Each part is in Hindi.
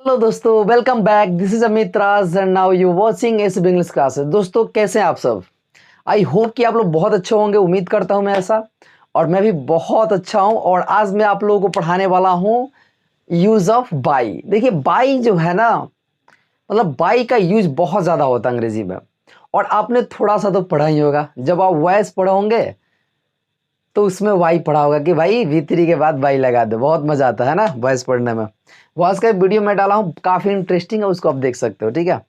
हेलो दोस्तों, welcome back. This is Amit Raj and now you watching S English classes. दोस्तों, कैसे हैं आप सब? आई होप कि आप लोग बहुत अच्छे होंगे। उम्मीद करता हूं मैं ऐसा। और मैं भी बहुत अच्छा हूं। और आज मैं आप लोगों को पढ़ाने वाला हूं यूज ऑफ बाई। देखिए, बाई जो है ना, मतलब बाई का यूज बहुत ज्यादा होता है अंग्रेजी में। और आपने थोड़ा सा तो पढ़ा ही होगा। जब आप वॉइस पढ़ोगे तो उसमें वाई पढ़ा होगा कि भाई V3 के बाद वाई लगा दो। बहुत मजा आता है ना वॉइस पढ़ने में। वॉइस का वीडियो मैं डाला हूँ, काफी इंटरेस्टिंग है, उसको आप देख सकते हो। ठीक है,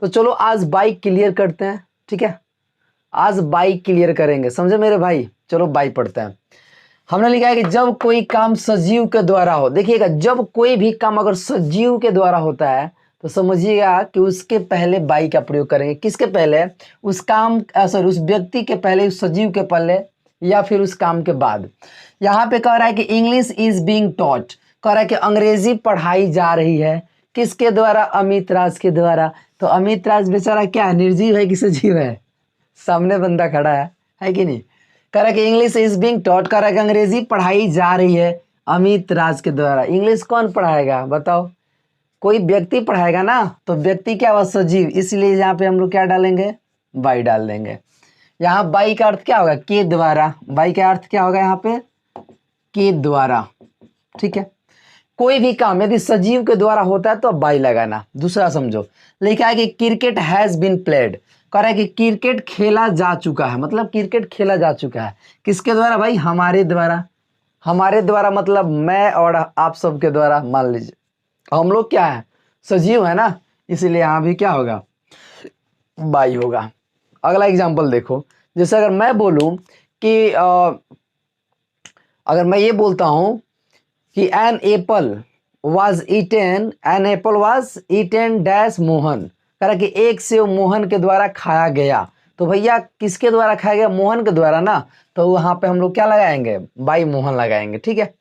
तो चलो आज बाई क्लियर करते हैं। ठीक है, आज बाई क्लियर करेंगे, समझे मेरे भाई। चलो बाई पढ़ते हैं। हमने लिखा है कि जब कोई काम सजीव के द्वारा हो। देखिएगा, जब कोई भी काम अगर सजीव के द्वारा होता है तो समझिएगा कि उसके पहले बाई का प्रयोग करेंगे। किसके पहले? उस काम सॉरी, उस व्यक्ति के पहले, उस सजीव के पहले, या फिर उस काम के बाद। यहाँ पे कह रहा है कि इंग्लिश इज बीइंग टॉट। कह रहा है कि अंग्रेजी पढ़ाई जा रही है। किसके द्वारा? अमित राज के द्वारा। तो अमित राज बेचारा क्या है, निर्जीव है कि सजीव है? सामने बंदा खड़ा है कि नहीं? कह रहा है कि इंग्लिश इज बीइंग टॉट। कह रहा है कि अंग्रेजी पढ़ाई जा रही है अमित राज के द्वारा। इंग्लिश कौन पढ़ाएगा बताओ? कोई व्यक्ति पढ़ाएगा ना। तो व्यक्ति क्या हुआ? सजीव। इसलिए यहाँ पे हम लोग क्या डालेंगे? बाई डाल देंगे। यहाँ बाई का अर्थ क्या होगा? के द्वारा। बाई का अर्थ क्या होगा यहाँ पे? के द्वारा। ठीक है, कोई भी काम यदि सजीव के द्वारा होता है तो बाई लगाना। दूसरा समझो, लिखा है कि क्रिकेट हैज बीन प्लेड। कह रहा है कि क्रिकेट खेला जा चुका है। मतलब क्रिकेट खेला जा चुका है किसके द्वारा भाई? हमारे द्वारा। हमारे द्वारा मतलब मैं और आप सबके द्वारा। मान लीजिए हम लोग क्या है? सजीव है ना, इसीलिए यहां भी क्या होगा? बाई होगा। अगला एग्जांपल देखो। जैसे अगर मैं बोलूं कि अगर मैं ये बोलता हूं कि an apple was eaten dash Mohan. कह रहा कि एक सेव मोहन के द्वारा खाया गया। तो भैया किसके द्वारा खाया गया? मोहन के द्वारा ना। तो वहां पे हम लोग क्या लगाएंगे? बाई मोहन लगाएंगे। ठीक है,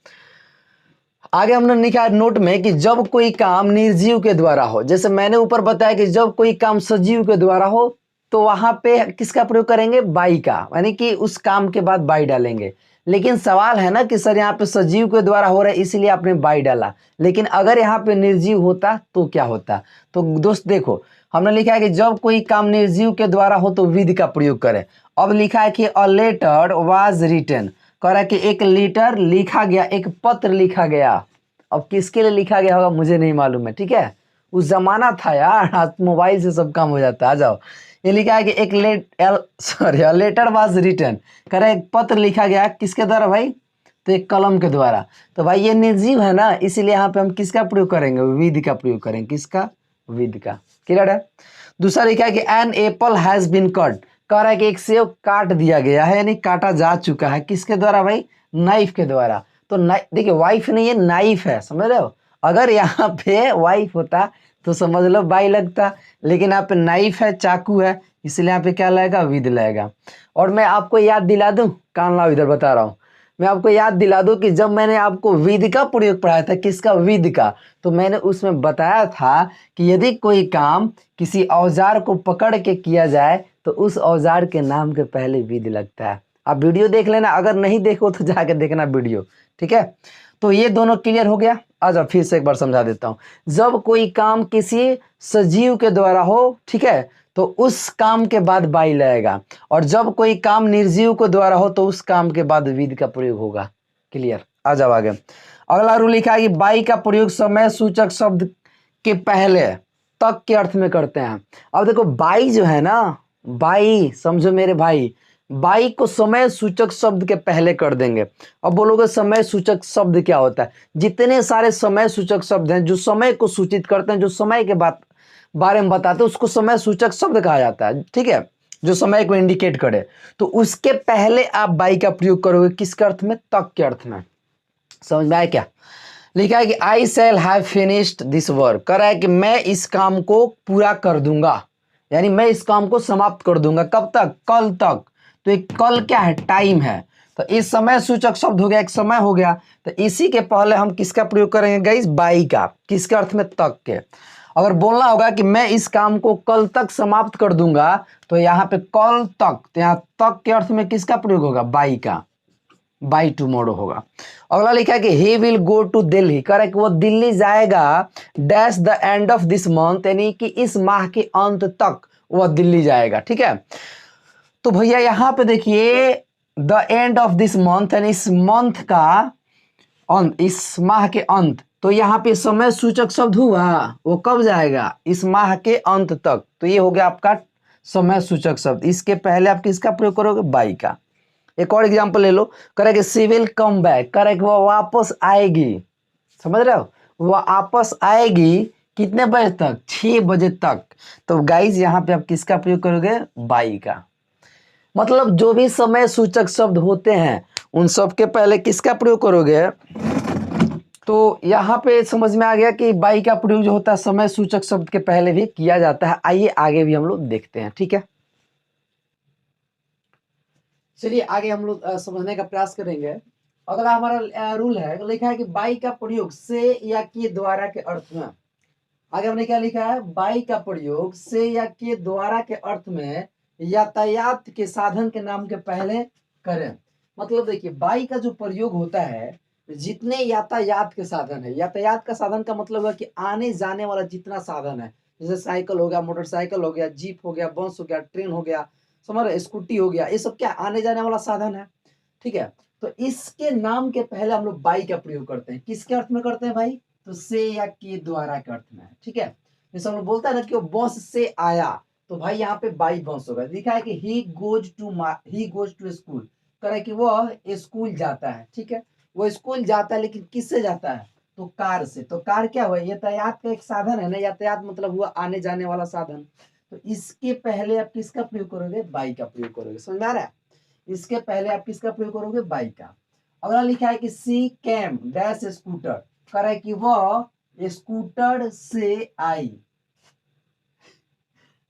आगे हमने लिखा है नोट में कि जब कोई काम निर्जीव के द्वारा हो। जैसे मैंने ऊपर बताया कि जब कोई काम सजीव के द्वारा हो तो वहां पे किसका प्रयोग करेंगे? बाई का, यानी कि उस काम के बाद बाई डालेंगे। लेकिन सवाल है ना कि सर यहाँ पे सजीव के द्वारा हो रहा है इसलिए आपने बाई डाला, लेकिन अगर यहाँ पे निर्जीव होता तो क्या होता? तो दोस्त देखो, हमने लिखा है कि जब कोई काम निर्जीव के द्वारा हो तो विधि का प्रयोग करें। अब लिखा है कि अ लेटर वाज रिटन। कह रहा है कि एक लेटर लिखा गया, एक पत्र लिखा गया। अब किसके लिए लिखा गया होगा मुझे नहीं मालूम है। ठीक है, उस जमाना था यार, आज मोबाइल से सब काम हो जाता है। आ जाओ, ये लिखा है कि एक लेटर वाज रिटन। कह रहा है एक पत्र लिखा गया, किसके द्वारा भाई? तो एक कलम के द्वारा। तो भाई ये निर्जीव है ना, इसीलिए यहाँ पे हम किसका प्रयोग करेंगे? विधि का प्रयोग करेंगे। किसका? विधि का। क्लियर है? दूसरा लिखा है कि an apple has been cut. कह रहा है कि एक सेव काट दिया गया है, यानी काटा जा चुका है। किसके द्वारा भाई? नाइफ के द्वारा। तो देखिए, वाइफ नहीं है, नाइफ है, समझ रहे हो? अगर यहाँ पे वाइफ होता तो समझ लो बाई लगता, लेकिन यहाँ पे नाइफ है, चाकू है, इसलिए यहाँ पे क्या लगेगा? विध लगेगा। और मैं आपको याद दिला दूं, कान लाओ इधर बता रहा हूँ। मैं आपको याद दिला दूं कि जब मैंने आपको विधि का प्रयोग पढ़ाया था, किसका? विधि का, तो मैंने उसमें बताया था कि यदि कोई काम किसी औजार को पकड़ के किया जाए तो उस औजार के नाम के पहले विधि लगता है। आप वीडियो देख लेना, अगर नहीं देखो तो जाके देखना वीडियो। ठीक है, तो ये दोनों क्लियर हो गया। अच्छा, फिर से एक बार समझा देता हूं। जब कोई काम किसी सजीव के द्वारा हो, ठीक है, तो उस काम के बाद बाई लगेगा। और जब कोई काम निर्जीव के द्वारा हो तो उस काम के बाद विधि का प्रयोग होगा। क्लियर? आ जाओ आगे। अगला रूल लिखा है कि बाई का प्रयोग समय सूचक शब्द के पहले तक के अर्थ में करते हैं। अब देखो, बाई जो है ना, बाई समझो मेरे भाई, बाई को समय सूचक शब्द के पहले कर देंगे। अब बोलोगे समय सूचक शब्द क्या होता है? जितने सारे समय सूचक शब्द हैं जो समय को सूचित करते हैं, जो समय के बारे में बताते हैं, उसको समय सूचक शब्द कहा जाता है। ठीक है, जो समय को इंडिकेट करे, तो उसके पहले आप बाई का प्रयोग करोगे। किसके अर्थ में? तक के अर्थ में। समझ में आया क्या? लिखा है कि I shall have finished this work. कर रहा है कि मैं इस काम को पूरा कर दूंगा, यानी मैं इस काम को समाप्त कर दूंगा। कब तक? कल तक। तो एक कल क्या है? टाइम है। तो इस समय सूचक शब्द हो गया, एक समय हो गया। तो इसी के पहले हम किसका प्रयोग करेंगे गाइस? बाई का। किसके अर्थ में? तक के। अगर बोलना होगा कि मैं इस काम को कल तक समाप्त कर दूंगा, तो यहाँ पे कल तक, तो यहाँ तक के अर्थ में किसका प्रयोग होगा? बाई का। बाई टुमारो होगा। अगला लिखा है कि he will go to Delhi, correct, वो दिल्ली जाएगा dash the end of this month, यानी कि इस माह के अंत तक वह दिल्ली जाएगा। ठीक है, तो भैया यहां पे देखिए the end of this month यानी इस मंथ का अंत, इस माह के अंत, तो यहाँ पे समय सूचक शब्द हुआ, वो कब जाएगा, इस माह के अंत तक, तो ये हो गया आपका समय सूचक शब्द। इसके पहले आप किसका प्रयोग करोगे, बाई का। एक और एग्जांपल ले लो, correct, she will come back, correct, वो वापस आएगी, समझ रहे हो, वो वापस आएगी कितने बजे तक, 6 बजे तक। तो गाइज यहाँ पे आप किसका प्रयोग करोगे, बाई का। मतलब जो भी समय सूचक शब्द होते हैं उन सब के पहले किसका प्रयोग करोगे, तो यहाँ पे समझ में आ गया कि बाई का प्रयोग जो होता है समय सूचक शब्द के पहले भी किया जाता है। आइए आगे भी हम लोग देखते हैं। ठीक है, चलिए आगे हम लोग समझने का प्रयास करेंगे। अगला हमारा रूल है, लिखा है कि बाई का प्रयोग से या के द्वारा के अर्थ में। आगे हमने क्या लिखा है, बाई का प्रयोग से या के द्वारा के अर्थ में यातायात के साधन के नाम के पहले करें। मतलब देखिए बाई का जो प्रयोग होता है, जितने यातायात के साधन है, यातायात का साधन का मतलब है कि आने जाने वाला जितना साधन है, जैसे साइकिल हो गया, मोटरसाइकिल हो गया, जीप हो गया, बस हो गया, ट्रेन हो गया, समझ रहे, स्कूटी हो गया, ये सब क्या आने जाने वाला साधन है। ठीक है, तो इसके नाम के पहले हम लोग बाई का प्रयोग करते हैं। किसके अर्थ में करते हैं भाई, तो से या के द्वारा के अर्थ में। ठीक है, जैसे हम लोग बोलता है ना कि वो बस से आया, तो भाई यहाँ पे बाई बस होगा। लिखा है कि ही गोज टू स्कूल, करे कि वो स्कूल जाता है। ठीक है, वो स्कूल जाता है, लेकिन किससे जाता है, तो कार से। तो कार क्या हुआ, यातायात का एक साधन है ना, यातायात मतलब हुआ आने जाने वाला साधन। तो इसके पहले आप किसका प्रयोग करोगे, बाई का प्रयोग करोगे। समझ में आ रहा है, इसके पहले आप किसका प्रयोग करोगे, बाई का। अगला लिखा है कि सी कैम डैश स्कूटर, करे कि वह स्कूटर से आई,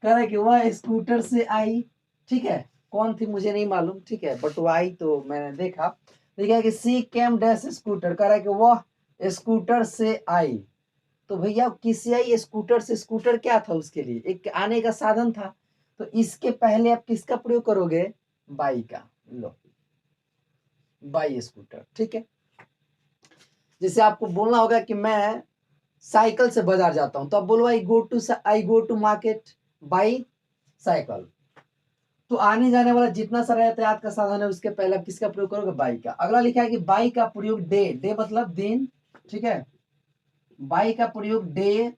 करे कि वह स्कूटर से आई। ठीक है, कौन थी मुझे नहीं मालूम, ठीक है, बट वो आई तो मैंने देखा। लिखा है कि सी कैम डैश स्कूटर, करे कि वह स्कूटर से आई। तो भैया किससे आई, स्कूटर से। स्कूटर क्या था उसके लिए, एक आने का साधन था। तो इसके पहले आप किसका प्रयोग करोगे, बाई का। लो, बाई स्कूटर। ठीक है, जैसे आपको बोलना होगा कि मैं साइकिल से बाजार जाता हूं, तो आप बोलो I go to market by cycle. तो आने जाने वाला जितना सारा यातायात का साधन है उसके पहले आप किसका प्रयोग करोगे, बाई का। अगला लिखा है कि बाई का प्रयोग डे, डे मतलब दिन। ठीक है, बाई का प्रयोग डे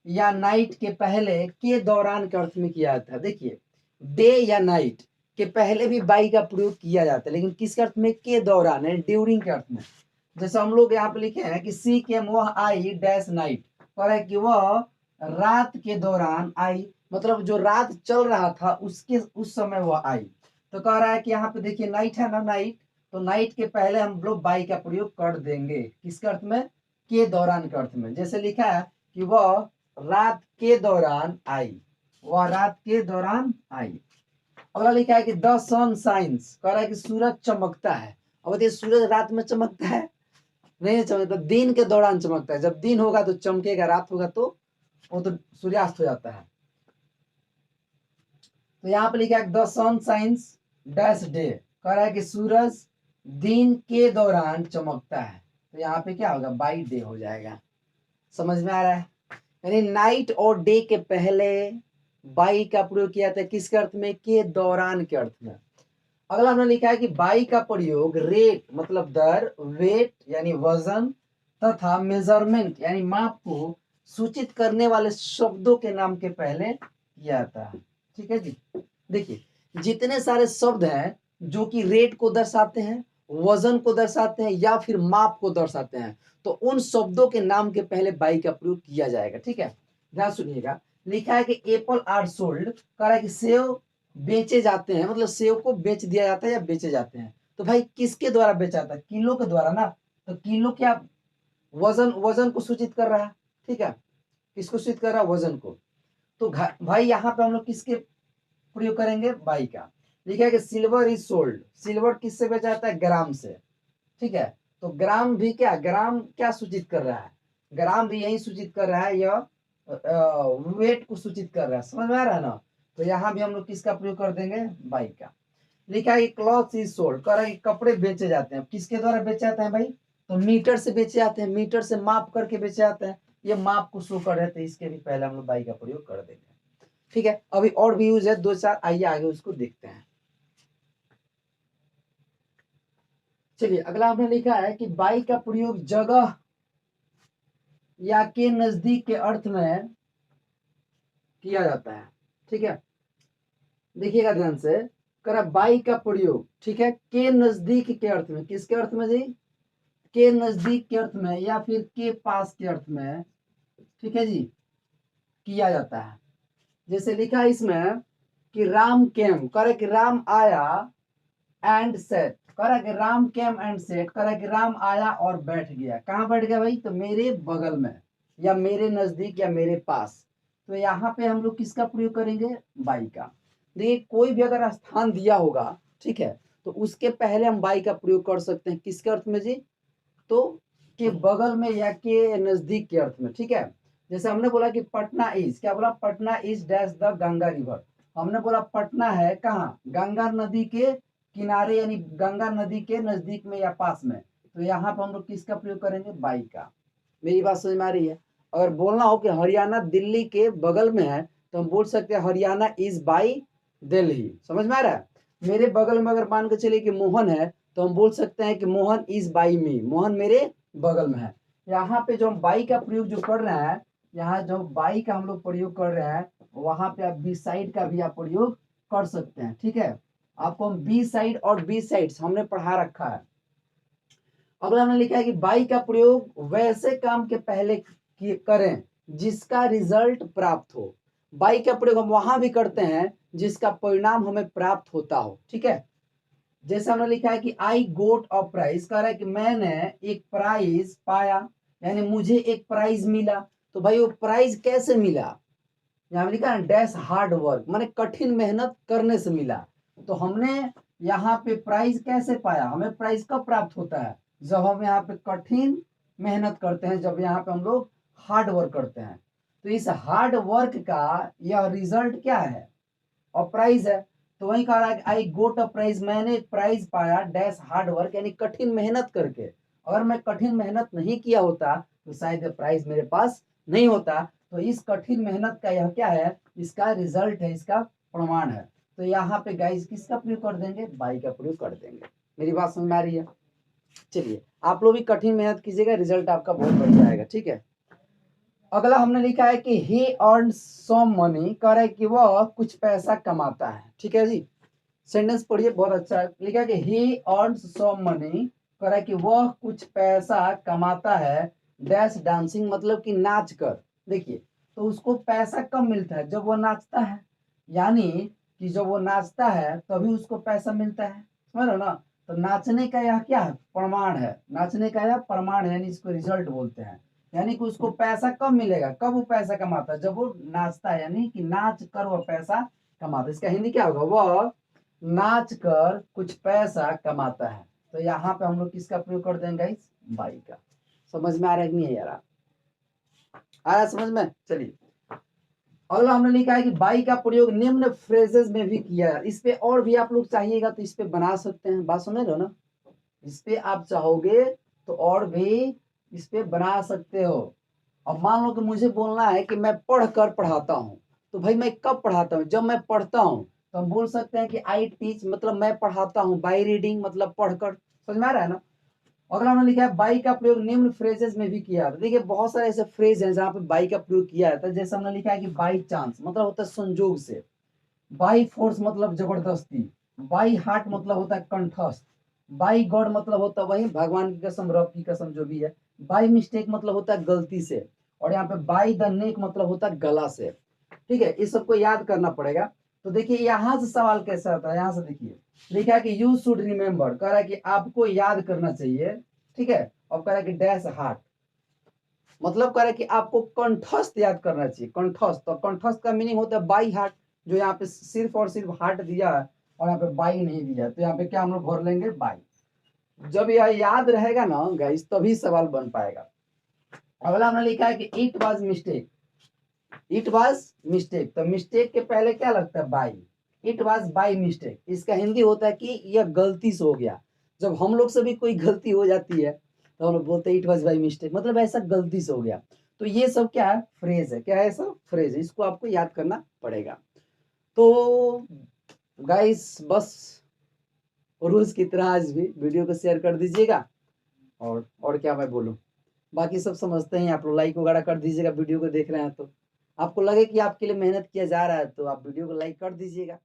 या नाइट के पहले के दौरान के अर्थ में किया जाता है। देखिए डे या नाइट के पहले भी बाई का प्रयोग किया जाता है, लेकिन किस अर्थ में, के दौरान है, ड्यूरिंग के अर्थ में। जैसे हम लोग यहाँ पे लिखे हैं कि सी केम वह आई डैश नाइट, और है कि वह रात के दौरान आई, मतलब जो रात चल रहा था उसके उस समय वह आई। तो कह रहा है कि यहाँ पे देखिए नाइट है ना, नाइट, तो नाइट के पहले हम लोग बाई का प्रयोग कर देंगे, किसके अर्थ में, के दौरान के अर्थ में। जैसे लिखा है कि वह रात के दौरान आई, वह रात के दौरान आई। अगला लिखा है कि द सन साइंस, कह रहा है कि सूरज चमकता है। अब देखिए सूरज रात में चमकता है, नहीं चमकता, दिन के दौरान चमकता है। जब दिन होगा तो चमकेगा, रात होगा तो वो तो सूर्यास्त हो जाता है। तो यहाँ पे लिखा है the sun science dash day, कह रहा है कि सूरज दिन के दौरान चमकता है। तो यहाँ पे क्या होगा, बाई डे हो जाएगा। समझ में आ रहा है, यानी नाइट और डे के पहले बाई का प्रयोग किया जाता है, किसके अर्थ में, के दौरान के अर्थ में। अगला हमने लिखा है कि बाई का प्रयोग रेट मतलब दर, वेट यानी वजन, तथा मेजरमेंट यानी माप को सूचित करने वाले शब्दों के नाम के पहले किया जाता है। ठीक है जी, देखिए जितने सारे शब्द हैं जो कि रेट को दर्शाते हैं, वजन को दर्शाते हैं, या फिर माप को दर्शाते हैं, तो उन शब्दों के नाम के पहले बाई का प्रयोग किया जाएगा। ठीक है, ध्यान सुनिएगा। लिखा है कि एप्पल आर सोल्ड, कह रहा है कि सेव बेचे जाते हैं, मतलब सेव को बेच दिया जाता है या बेचे जाते हैं। तो भाई किसके द्वारा बेचा जाता है, किलो के द्वारा ना। तो किलो क्या, वजन, वजन को सूचित कर रहा है। ठीक है, किसको सूचित कर रहा है, वजन को। तो भाई यहाँ पे हम लोग किसके प्रयोग करेंगे, बाई का। लिखा है कि सिल्वर इज सोल्ड, सिल्वर किससे बेचा जाता है, ग्राम से। ठीक है, तो ग्राम भी क्या, ग्राम क्या सूचित कर रहा है, ग्राम भी यही सूचित कर रहा है, यह वेट को सूचित कर रहा है। समझ में आ रहा है ना, तो यहाँ भी हम लोग किसका प्रयोग कर देंगे, बाई का। लिखा है कि क्लॉथ इज सोल्ड, कह रहा है कि कपड़े बेचे जाते हैं। किसके द्वारा बेचे जाते हैं भाई? तो मीटर से बेचे जाते हैं, मीटर से माप करके बेचे जाते हैं। ये माप को शो कर रहे थे, इसके भी पहले हम लोग बाई का प्रयोग कर देंगे। ठीक है, अभी और भी यूज है दो चार, आइए आगे उसको देखते हैं। चलिए अगला हमने लिखा है कि बाई का प्रयोग जगह या के नजदीक के अर्थ में किया जाता है। ठीक है, देखिएगा ध्यान से, करा बाई का प्रयोग, ठीक है, के नजदीक के अर्थ में, किसके अर्थ में जी? के नजदीक के अर्थ में या फिर के पास के अर्थ में, ठीक है जी, किया जाता है। जैसे लिखा है इसमें कि राम केम, करे कि राम आया एंड सेट, करे कि राम केम एंड सेट, करे कि राम आया और बैठ गया। कहाँ बैठ गया भाई? तो मेरे बगल में या मेरे नजदीक या मेरे पास। तो यहाँ पे हम लोग किसका प्रयोग करेंगे? बाई का। देखिए कोई भी अगर स्थान दिया होगा, ठीक है, तो उसके पहले हम बाई का प्रयोग कर सकते हैं। किसके अर्थ में जी? तो के बगल में या के नजदीक के अर्थ में। ठीक है, जैसे हमने बोला कि पटना इज, क्या बोला? Patna is dash the Ganga river. हमने बोला पटना है कहाँ? गंगा नदी के किनारे, यानी गंगा नदी के नजदीक में या पास में। तो यहाँ पर हम लोग किसका प्रयोग करेंगे? बाई का। मेरी बात समझ में आ रही है? अगर बोलना हो कि हरियाणा दिल्ली के बगल में है, तो हम बोल सकते हैं हरियाणा इज बाई दिल्ली। समझ में आ रहा है? मेरे बगल में अगर मान के चलिए कि मोहन है, तो हम बोल सकते हैं कि मोहन इज बाई मी, मोहन मेरे बगल में है। यहाँ पे जो हम बाई का प्रयोग जो कर रहे हैं, यहाँ जो बाई का हम लोग प्रयोग कर रहे हैं, वहां पे आप बी साइड का भी आप प्रयोग कर सकते हैं। ठीक है, आपको हम बी साइड और बी साइड हमने पढ़ा रखा है। अगला हमने लिखा है कि बाई का प्रयोग वैसे काम के पहले करें जिसका रिजल्ट प्राप्त हो। बाई का प्रयोग हम वहां भी करते हैं जिसका परिणाम हमें प्राप्त होता हो। ठीक है, जैसे हमने लिखा है कि आई गोट अ प्राइज, कह रहा है कि मैंने एक प्राइज पाया, यानी मुझे एक प्राइज मिला। तो भाई वो प्राइज कैसे मिला? यहाँ लिखा है डैश हार्ड वर्क, माने कठिन मेहनत करने से मिला। तो हमने यहाँ पे प्राइज कैसे पाया? हमें प्राइज कब प्राप्त होता है? जब हम यहाँ पे कठिन मेहनत करते हैं, जब यहाँ पे हम लोग हार्ड वर्क करते हैं। तो इस हार्ड वर्क का यह रिजल्ट क्या है? और प्राइज है। तो वही कह रहा है कि आई गोट अ प्राइज, मैंने एक प्राइज पाया डैश हार्ड वर्क, यानी कठिन मेहनत करके। अगर मैं कठिन मेहनत नहीं किया होता तो शायद प्राइज मेरे पास नहीं होता। तो इस कठिन मेहनत का यह क्या है? इसका रिजल्ट है, इसका प्रमाण है। तो यहाँ पे गाइस किसका प्रयोग कर देंगे? बाई का प्रयोग कर देंगे। मेरी बात समझ में आ रही है? चलिए आप लोग भी कठिन मेहनत कीजिएगा, रिजल्ट आपका बहुत बढ़िया आएगा। ठीक है, अगला हमने लिखा है कि ही अर्न सम मनी, कह रहा है कि वह कुछ पैसा कमाता है। ठीक है जी, सेंटेंस पढ़िए, बहुत अच्छा है। लिखा है कि ही अर्न सम मनी, कह रहा है कि वह कुछ पैसा कमाता है डैश डांसिंग, मतलब कि नाच कर। देखिए, तो उसको पैसा कब मिलता है? जब वो नाचता है, यानी कि जब वो नाचता है तभी उसको पैसा मिलता है। समझ रहे हो ना? तो नाचने का यह क्या है? प्रमाण है। नाचने का यह प्रमाण है, यानी इसको रिजल्ट बोलते हैं। यानी कि उसको पैसा कब मिलेगा? कब वो पैसा कमाता है? जब वो नाचता है, यानी कि नाच कर वो पैसा कमाता है। इसका हिंदी क्या होगा? वह नाच कर कुछ पैसा कमाता है। तो यहाँ पे हम लोग किसका प्रयोग कर देंगे गाइस? बाई का। समझ में आ रहा है कि नहीं यार? आ रहा समझ में? चलिए अगला हमने लिखा है कि बाई का प्रयोग निम्न फ्रेजेस में भी किया है। इस पे और भी आप लोग चाहिएगा तो इस पे बना सकते हैं। बात समझ रहे हो ना? इस पे आप चाहोगे तो और भी इस पे बना सकते हो। अब मान लो कि मुझे बोलना है कि मैं पढ़ कर पढ़ाता हूँ, तो भाई मैं कब पढ़ाता हूँ? जब मैं पढ़ता हूँ। तो हम बोल सकते हैं कि आई टीच, मतलब मैं पढ़ाता हूँ। बाई रीडिंग मतलब पढ़कर। समझ में आ रहा है ना? अगला हमने लिखा है बाई का प्रयोग निम्न फ्रेजेस में भी किया है। देखिए बहुत सारे ऐसे फ्रेज हैं जहां पे बाई का प्रयोग किया जाता है। जैसे हमने लिखा है कि बाई चांस मतलब होता है संजोग से, बाई फोर्स मतलब जबरदस्ती, बाई हार्ट मतलब होता है कंठस्थ, बाई गॉड मतलब होता है वही भगवान की कसम, रब की कसम, जो भी है। बाई मिस्टेक मतलब होता है गलती से, और यहाँ पे बाई द नेक मतलब होता है गला से। ठीक है, इस सबको याद करना पड़ेगा। तो देखिए यहाँ से सवाल कैसे आता है, यहाँ से देखिए लिखा है कि यू शुड रिमेम्बर, कह रहा है कि आपको याद करना चाहिए। ठीक है, और कह रहा है कि डैश हार्ट, मतलब कह रहा है कि आपको कंठस्थ याद करना चाहिए। कंठस्थ, तो कंठस्थ का मीनिंग होता है बाई हार्ट, जो यहाँ पे सिर्फ और सिर्फ हार्ट दिया है और यहाँ पे बाई नहीं दिया है। तो यहाँ पे क्या हम लोग भर लेंगे? बाई। जब यह याद रहेगा ना गाइस, तभी सवाल बन पाएगा। अगला हमने लिखा है कि it was mistake, it was mistake, तो मिस्टेक के पहले क्या लगता है? By. It was by mistake. इसका हिंदी होता है कि यह गलती से हो गया। जब हम लोग से भी कोई गलती हो जाती है तो हम लोग बोलते हैं इट वॉज बाई मिस्टेक, मतलब ऐसा गलती से हो गया। तो ये सब क्या है, फ्रेज है। क्या है, सब फ्रेज है, इसको आपको याद करना पड़ेगा। तो गाइस बस रोज की तरह आज भी वीडियो को शेयर कर दीजिएगा। और क्या मैं बोलूँ, बाकी सब समझते हैं। आप लोग लाइक वगैरह कर दीजिएगा, वीडियो को देख रहे हैं तो आपको लगे कि आपके लिए मेहनत किया जा रहा है तो आप वीडियो को लाइक कर दीजिएगा।